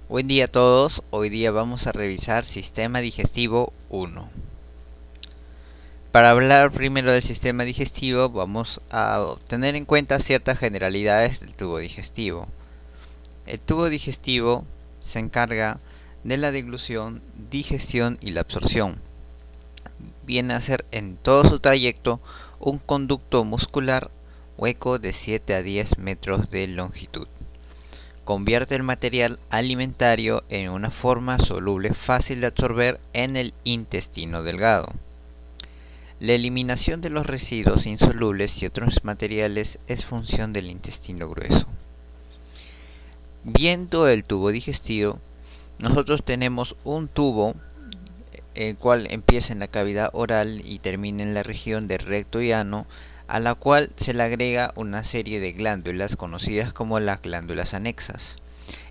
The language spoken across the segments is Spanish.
Buen día a todos, hoy día vamos a revisar Sistema Digestivo 1. Para hablar primero del sistema digestivo vamos a tener en cuenta ciertas generalidades del tubo digestivo. El tubo digestivo se encarga de la deglución, digestión y la absorción. Viene a ser en todo su trayecto un conducto muscular hueco de 7 a 10 metros de longitud. Convierte el material alimentario en una forma soluble fácil de absorber en el intestino delgado. La eliminación de los residuos insolubles y otros materiales es función del intestino grueso. Viendo el tubo digestivo, nosotros tenemos un tubo el cual empieza en la cavidad oral y termina en la región del recto y ano, a la cual se le agrega una serie de glándulas conocidas como las glándulas anexas.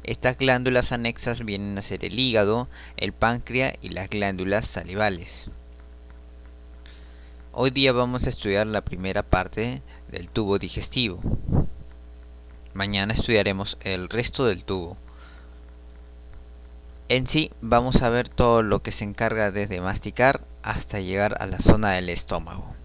Estas glándulas anexas vienen a ser el hígado, el páncreas y las glándulas salivales. Hoy día vamos a estudiar la primera parte del tubo digestivo. Mañana estudiaremos el resto del tubo. En sí vamos a ver todo lo que se encarga desde masticar hasta llegar a la zona del estómago.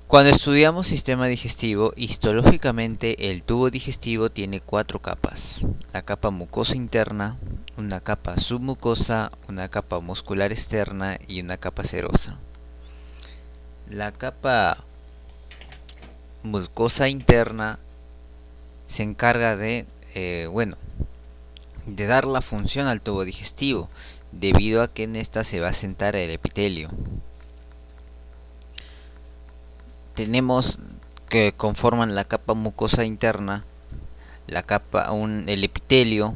Cuando estudiamos sistema digestivo, histológicamente el tubo digestivo tiene 4 capas. La capa mucosa interna, una capa submucosa, una capa muscular externa y una capa serosa. La capa mucosa interna se encarga de dar la función al tubo digestivo, debido a que en esta se va a sentar el epitelio. Tenemos que conforman la capa mucosa interna, el epitelio,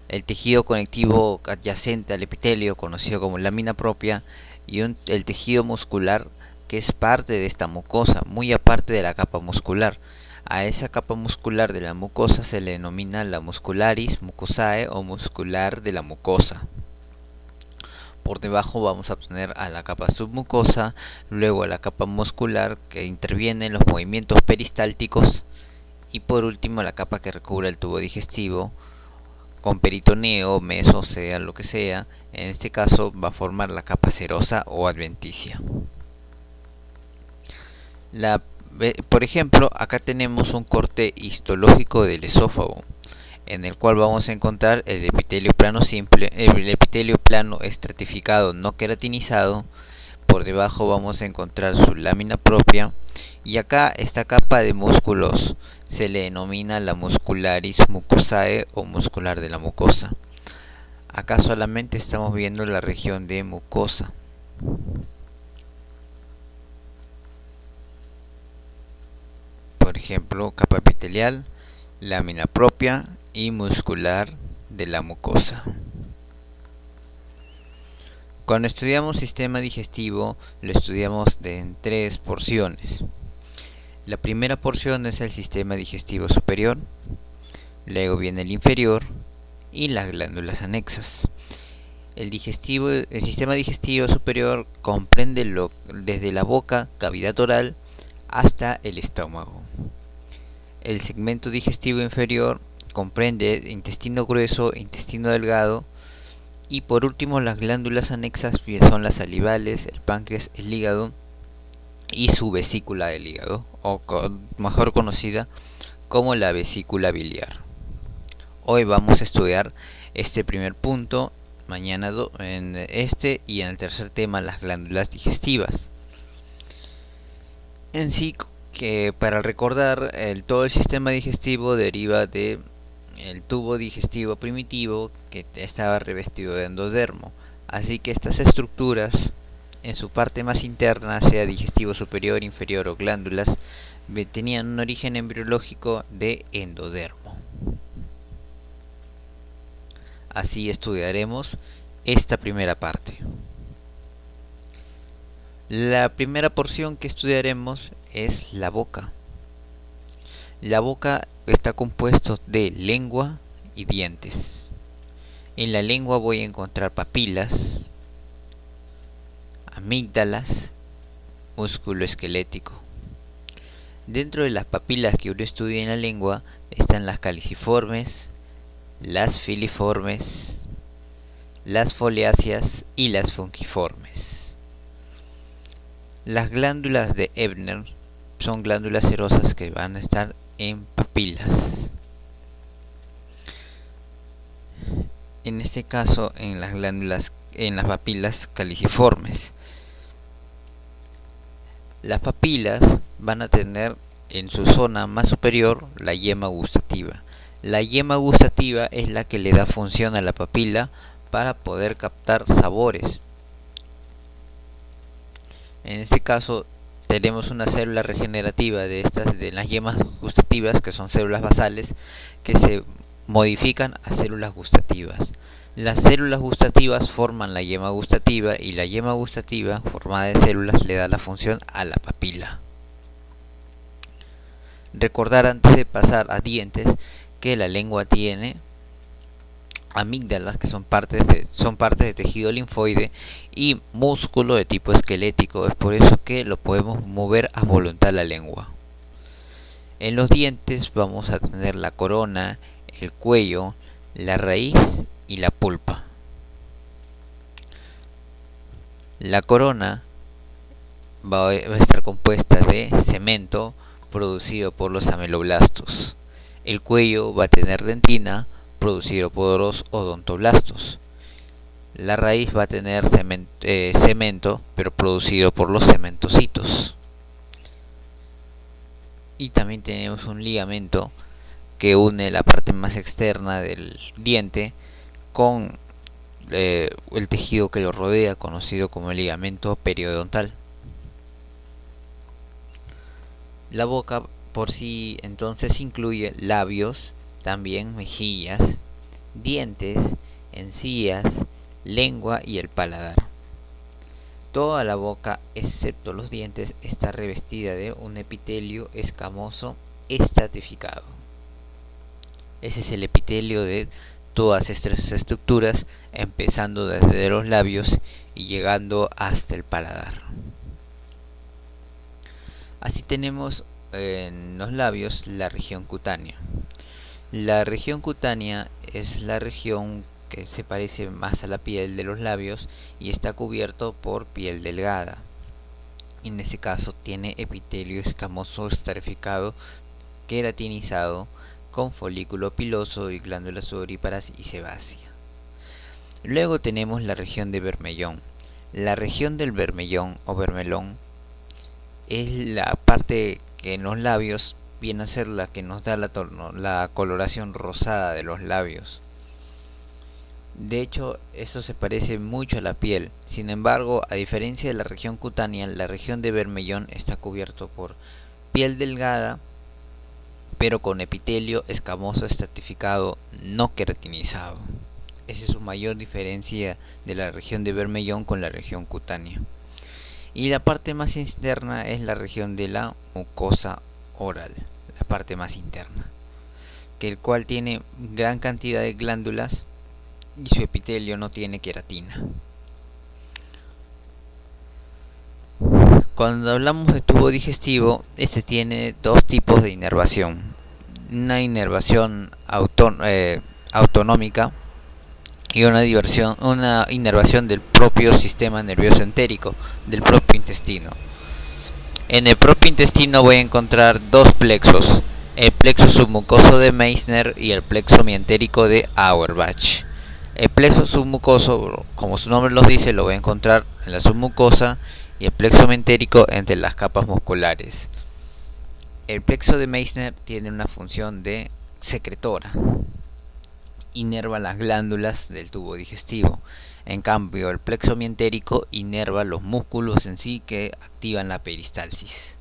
el tejido conectivo adyacente al epitelio, conocido como lámina propia, y el tejido muscular, que es parte de esta mucosa, muy aparte de la capa muscular. A esa capa muscular de la mucosa se le denomina la muscularis mucosae o muscular de la mucosa. Por debajo vamos a obtener a la capa submucosa, luego a la capa muscular que interviene en los movimientos peristálticos y por último la capa que recubre el tubo digestivo con peritoneo, meso, sea lo que sea. En este caso va a formar la capa serosa o adventicia. Por ejemplo, acá tenemos un corte histológico del esófago, en el cual vamos a encontrar el epitelio plano simple, el epitelio plano estratificado no queratinizado. Por debajo vamos a encontrar su lámina propia, y acá esta capa de músculos se le denomina la muscularis mucosae o muscular de la mucosa. Acá solamente estamos viendo la región de mucosa. Por ejemplo, capa epitelial, lámina propia y muscular de la mucosa. Cuando estudiamos sistema digestivo, lo estudiamos en 3 porciones. La primera porción es el sistema digestivo superior, luego viene el inferior y las glándulas anexas. El sistema digestivo superior comprende desde la boca, cavidad oral, hasta el estómago. El segmento digestivo inferior comprende intestino grueso, intestino delgado, y por último las glándulas anexas, que son las salivales, el páncreas, el hígado y su vesícula del hígado, o mejor conocida como la vesícula biliar. Hoy vamos a estudiar este primer punto, mañana en este y en el tercer tema las glándulas digestivas. En sí, que para recordar, todo el sistema digestivo deriva de el tubo digestivo primitivo, que estaba revestido de endodermo. Así que estas estructuras, en su parte más interna, sea digestivo superior, inferior o glándulas, tenían un origen embriológico de endodermo. Así estudiaremos esta primera parte. La primera porción que estudiaremos es la boca. La boca está compuesto de lengua y dientes. En la lengua voy a encontrar papilas, amígdalas, músculo esquelético. Dentro de las papilas que uno estudia en la lengua están las caliciformes, las filiformes, las foliáceas y las fungiformes. Las glándulas de Ebner son glándulas serosas que van a estar en papilas. En este caso, en las papilas caliciformes. Las papilas van a tener en su zona más superior la yema gustativa. La yema gustativa es la que le da función a la papila para poder captar sabores. En este caso tenemos una célula regenerativa de las yemas gustativas, que son células basales, que se modifican a células gustativas. Las células gustativas forman la yema gustativa y la yema gustativa formada de células le da la función a la papila. Recordar antes de pasar a dientes que la lengua tiene amígdalas, que son partes de tejido linfoide, y músculo de tipo esquelético. Es por eso que lo podemos mover a voluntad la lengua. En los dientes vamos a tener la corona, el cuello, la raíz y la pulpa. La corona va a estar compuesta de cemento producido por los ameloblastos. El cuello va a tener dentina producido por los odontoblastos. La raíz va a tener cemento, pero producido por los cementocitos. Y también tenemos un ligamento que une la parte más externa del diente con el tejido que lo rodea, conocido como el ligamento periodontal. La boca por sí entonces incluye labios, también mejillas, dientes, encías, lengua y el paladar. Toda la boca, excepto los dientes, está revestida de un epitelio escamoso estratificado. Ese es el epitelio de todas estas estructuras, empezando desde los labios y llegando hasta el paladar. Así tenemos en los labios la región cutánea. La región cutánea es la región que se parece más a la piel de los labios y está cubierto por piel delgada. En este caso tiene epitelio escamoso estratificado, queratinizado, con folículo piloso y glándulas sudoríparas y sebácea. Luego tenemos la región de Bermellón. La región del bermellón o bermelón es la parte que en los labios viene a ser la que nos da la coloración rosada de los labios. De hecho, eso se parece mucho a la piel. Sin embargo, a diferencia de la región cutánea, la región de bermellón está cubierto por piel delgada, pero con epitelio escamoso estratificado, no queratinizado. Esa es su mayor diferencia de la región de bermellón con la región cutánea. Y la parte más interna es la región de la mucosa oral, la parte más interna, que el cual tiene gran cantidad de glándulas y su epitelio no tiene queratina. Cuando hablamos de tubo digestivo, este tiene dos tipos de inervación: una inervación autonómica y una inervación del propio sistema nervioso entérico, del propio intestino. En el propio intestino voy a encontrar dos plexos: el plexo submucoso de Meissner y el plexo mientérico de Auerbach. El plexo submucoso, como su nombre lo dice, lo voy a encontrar en la submucosa, y el plexo mientérico entre las capas musculares. El plexo de Meissner tiene una función de secretora, inerva las glándulas del tubo digestivo. En cambio, el plexo mientérico inerva los músculos en sí que activan la peristalsis.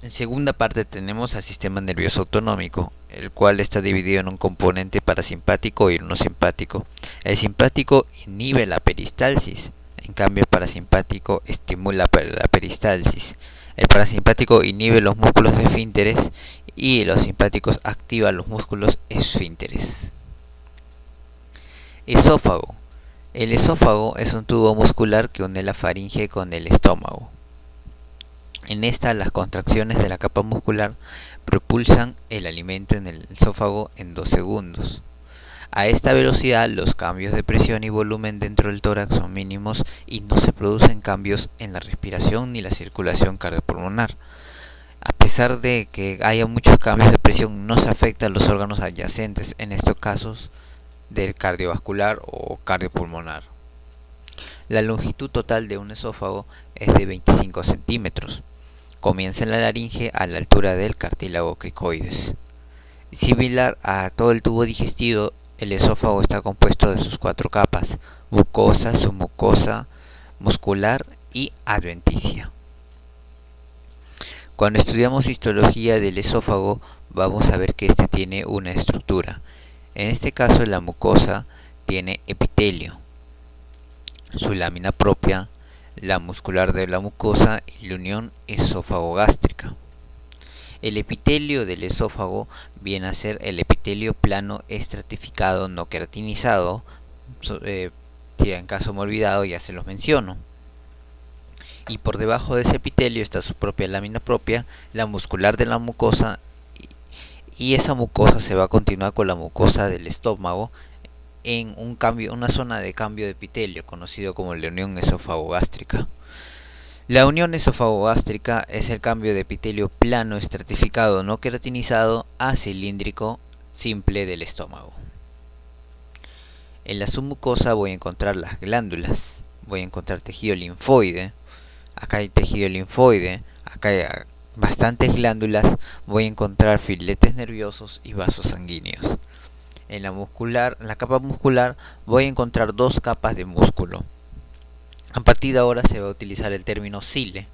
En segunda parte tenemos al sistema nervioso autonómico, el cual está dividido en un componente parasimpático y uno simpático. El simpático inhibe la peristalsis, en cambio el parasimpático estimula la peristalsis. El parasimpático inhibe los músculos esfínteres y los simpáticos activan los músculos esfínteres. Esófago. El esófago es un tubo muscular que une la faringe con el estómago. En esta, las contracciones de la capa muscular propulsan el alimento en el esófago en 2 segundos. A esta velocidad, los cambios de presión y volumen dentro del tórax son mínimos y no se producen cambios en la respiración ni la circulación cardiopulmonar. A pesar de que haya muchos cambios de presión, no se afectan los órganos adyacentes, en estos casos del cardiovascular o cardiopulmonar. La longitud total de un esófago es de 25 centímetros. Comienza en la laringe a la altura del cartílago cricoides. Similar a todo el tubo digestivo, el esófago está compuesto de sus 4 capas: mucosa, submucosa, muscular y adventicia. Cuando estudiamos histología del esófago, vamos a ver que este tiene una estructura. En este caso, la mucosa tiene epitelio, su lámina propia, la muscular de la mucosa y la unión esófago-gástrica. El epitelio del esófago viene a ser el epitelio plano estratificado no queratinizado. Si en caso me he olvidado, ya se los menciono. Y por debajo de ese epitelio está su propia lámina propia, la muscular de la mucosa, y esa mucosa se va a continuar con la mucosa del estómago en una zona de cambio de epitelio conocido como la unión esófago-gástrica. La unión esófago-gástrica es el cambio de epitelio plano estratificado no queratinizado a cilíndrico simple del estómago. En la submucosa voy a encontrar las glándulas, voy a encontrar tejido linfoide. Acá hay tejido linfoide, acá hay bastantes glándulas, voy a encontrar filetes nerviosos y vasos sanguíneos. En la capa muscular voy a encontrar 2 capas de músculo. A partir de ahora se va a utilizar el término cile.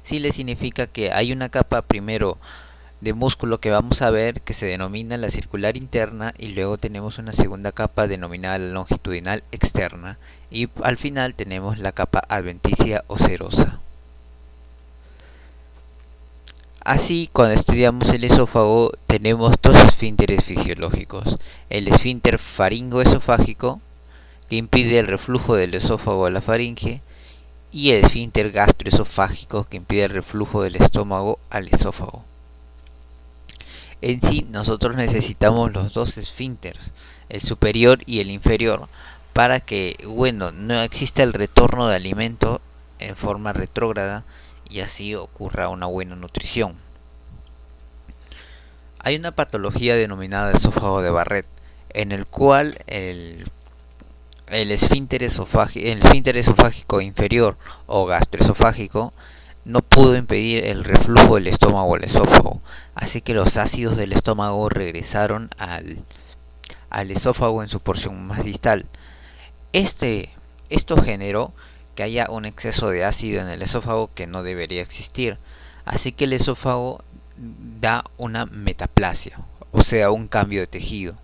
Cile significa que hay una capa primero de músculo que vamos a ver, que se denomina la circular interna, y luego tenemos una segunda capa denominada la longitudinal externa, y al final tenemos la capa adventicia o serosa. Así, cuando estudiamos el esófago, tenemos 2 esfínteres fisiológicos: el esfínter faringoesofágico, que impide el reflujo del esófago a la faringe, y el esfínter gastroesofágico, que impide el reflujo del estómago al esófago. En sí, nosotros necesitamos los 2 esfínteres, el superior y el inferior, para que, no exista el retorno de alimento en forma retrógrada y así ocurra una buena nutrición. Hay una patología denominada esófago de Barrett, en el cual el esfínter esofágico inferior o gastroesofágico no pudo impedir el reflujo del estómago al esófago, así que los ácidos del estómago regresaron al esófago en su porción más distal. Esto generó que haya un exceso de ácido en el esófago que no debería existir, así que el esófago da una metaplasia, o sea, un cambio de tejido,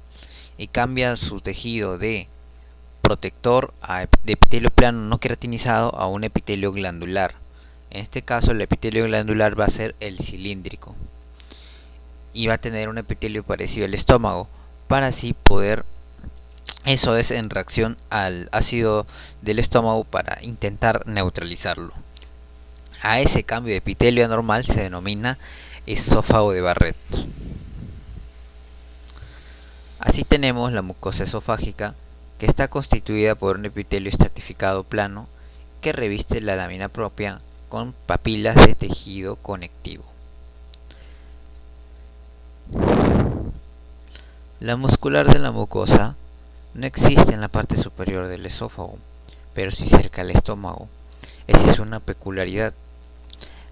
y cambia su tejido de protector de epitelio plano no queratinizado a un epitelio glandular. En este caso, el epitelio glandular va a ser el cilíndrico y va a tener un epitelio parecido al estómago, para así poder, eso es en reacción al ácido del estómago, para intentar neutralizarlo. A ese cambio de epitelio anormal se denomina esófago de Barrett. Así tenemos la mucosa esofágica, que está constituida por un epitelio estratificado plano que reviste la lámina propia con papilas de tejido conectivo. La muscular de la mucosa no existe en la parte superior del esófago, pero sí cerca del estómago. Esa es una peculiaridad.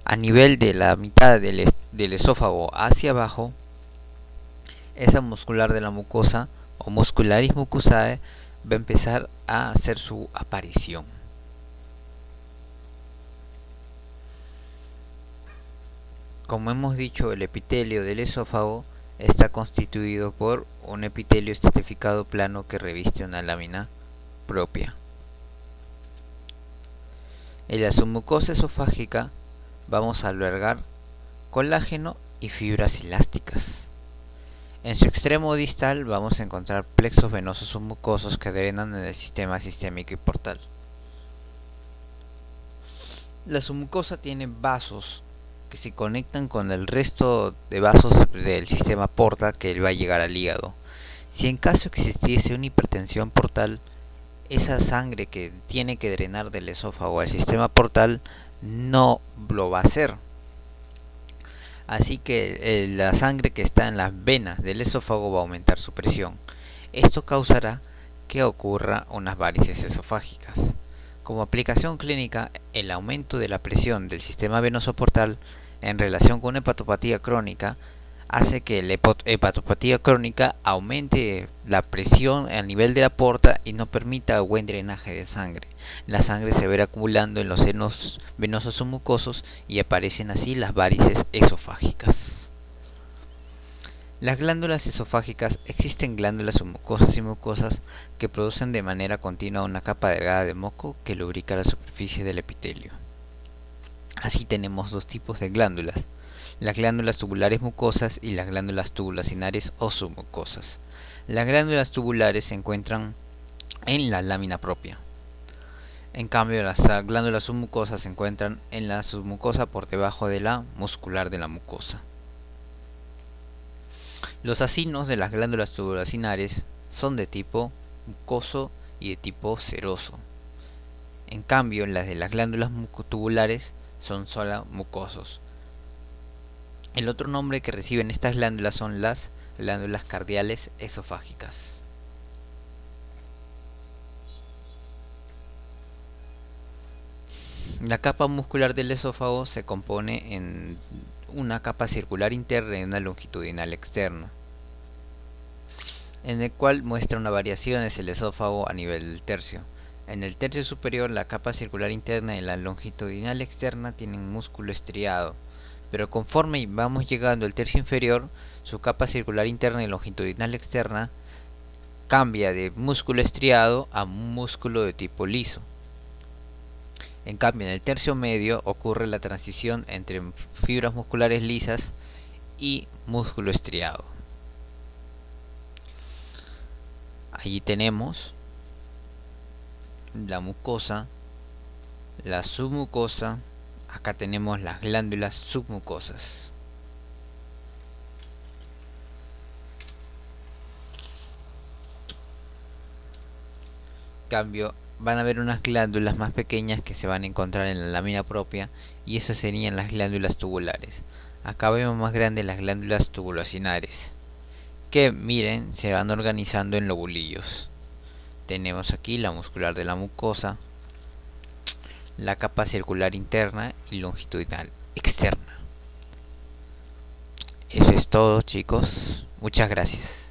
A nivel de la mitad del esófago hacia abajo, esa muscular de la mucosa o muscularis mucosae va a empezar a hacer su aparición. Como hemos dicho, el epitelio del esófago está constituido por un epitelio estratificado plano que reviste una lámina propia. En la submucosa esofágica vamos a albergar colágeno y fibras elásticas. En su extremo distal vamos a encontrar plexos venosos submucosos que drenan en el sistema sistémico y portal. La submucosa tiene vasos que se conectan con el resto de vasos del sistema porta que va a llegar al hígado. Si en caso existiese una hipertensión portal, esa sangre que tiene que drenar del esófago al sistema portal no lo va a hacer. Así que la sangre que está en las venas del esófago va a aumentar su presión. Esto causará que ocurra unas varices esofágicas. Como aplicación clínica, el aumento de la presión del sistema venoso portal en relación con una hepatopatía crónica hace que la hepatopatía crónica aumente la presión a nivel de la porta y no permita buen drenaje de sangre. La sangre se verá acumulando en los senos venosos o mucosos y aparecen así las varices esofágicas. Las glándulas esofágicas: existen glándulas submucosas y mucosas que producen de manera continua una capa delgada de moco que lubrica la superficie del epitelio. Así tenemos dos tipos de glándulas: las glándulas tubulares mucosas y las glándulas tubulacinares o submucosas. Las glándulas tubulares se encuentran en la lámina propia. En cambio, las glándulas submucosas se encuentran en la submucosa por debajo de la muscular de la mucosa. Los acinos de las glándulas tubulacinares son de tipo mucoso y de tipo seroso. En cambio, las de las glándulas tubulares son solo mucosos. El otro nombre que reciben estas glándulas son las glándulas cardiales esofágicas. La capa muscular del esófago se compone en una capa circular interna y una longitudinal externa, en el cual muestra una variación es el esófago a nivel del tercio. En el tercio superior, la capa circular interna y la longitudinal externa tienen músculo estriado, pero conforme vamos llegando al tercio inferior, su capa circular interna y longitudinal externa cambia de músculo estriado a músculo de tipo liso. En cambio, en el tercio medio ocurre la transición entre fibras musculares lisas y músculo estriado. Allí tenemos la mucosa, la submucosa. Acá tenemos las glándulas submucosas. Cambio, van a haber unas glándulas más pequeñas que se van a encontrar en la lámina propia, y esas serían las glándulas tubulares. Acá vemos más grandes las glándulas tubulacinares, que miren, se van organizando en lobulillos. Tenemos aquí la muscular de la mucosa, la capa circular interna y longitudinal externa. Eso es todo, chicos. Muchas gracias.